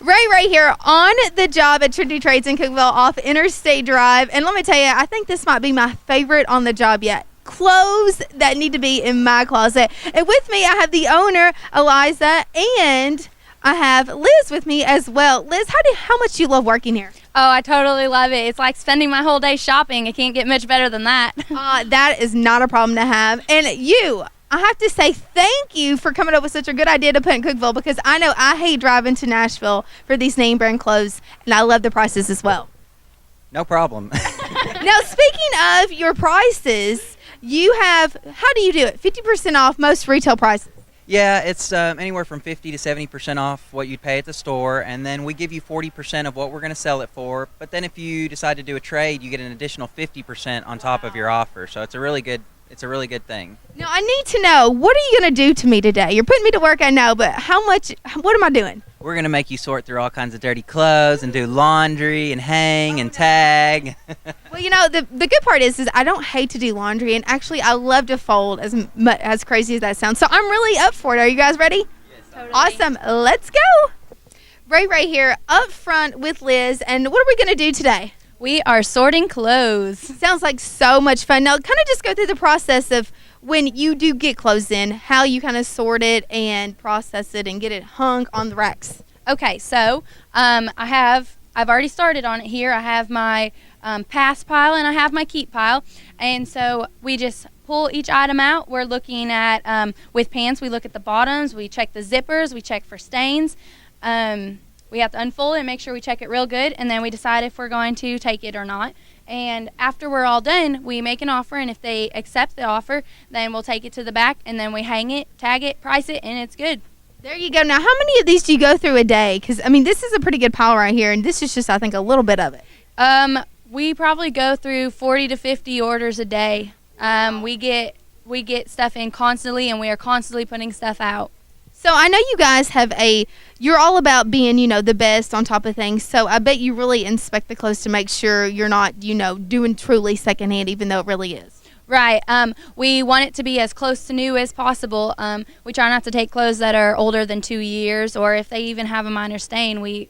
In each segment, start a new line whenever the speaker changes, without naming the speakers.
Ray right here on the job at Trinity Trades in Cookeville off Interstate Drive. And let me tell you, I think this might be my favorite on the job yet. Clothes that need to be in my closet. And with me, I have the owner, Eliza, and I have Liz with me as well. Liz, how much do you love working here?
Oh, I totally love it. It's like spending my whole day shopping. It can't get much better than that.
That is not a problem to have. And I have to say thank you for coming up with such a good idea to put in Cookeville, because I know I hate driving to Nashville for these name brand clothes, and I love the prices as well.
No problem.
Now, speaking of your prices, how do you do it? 50% off most retail prices.
Yeah, it's anywhere from 50 to 70% off what you'd pay at the store, and then we give you 40% of what we're going to sell it for. But then if you decide to do a trade, you get an additional 50% on top of your offer. So it's a really good thing.
Now, I need to know, what are you going to do to me today? You're putting me to work, I know, but what am I doing?
We're going to make you sort through all kinds of dirty clothes and do laundry and hang and tag.
Well, the good part is I don't hate to do laundry, and actually I love to fold, as crazy as that sounds. So I'm really up for it. Are you guys ready?
Yes, totally.
Awesome. Let's go. Ray right here up front with Liz, and what are we going to do today?
We are sorting clothes.
Sounds like so much fun. Now, kind of just go through the process of when you do get clothes in, how you kind of sort it and process it and get it hung on the racks.
Okay, so I've already started on it here. I have my pass pile and I have my keep pile. And so we just pull each item out. We're looking at, with pants, we look at the bottoms, we check the zippers, we check for stains. We have to unfold it and make sure we check it real good, and then we decide if we're going to take it or not. And after we're all done, we make an offer, and if they accept the offer, then we'll take it to the back, and then we hang it, tag it, price it, and it's good.
There you go. Now, how many of these do you go through a day? Because, this is a pretty good pile right here, and this is just, I think, a little bit of it.
We probably go through 40 to 50 orders a day. We get stuff in constantly, and we are constantly putting stuff out.
So I know you guys you're all about being, the best on top of things. So I bet you really inspect the clothes to make sure you're not, doing truly secondhand, even though it really is.
Right. We want it to be as close to new as possible. We try not to take clothes that are older than 2 years, or if they even have a minor stain, we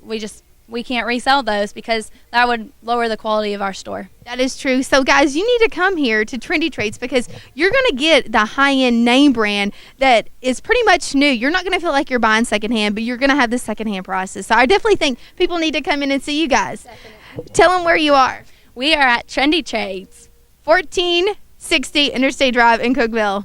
can't resell those because that would lower the quality of our store.
That is true. So, guys, you need to come here to Trinity Trades because you're going to get the high-end name brand that is pretty much new. You're not going to feel like you're buying secondhand, but you're going to have the secondhand prices. So I definitely think people need to come in and see you guys. Definitely. Tell them where you are.
We are at Trinity Trades.
1460 Interstate Drive in Cookeville.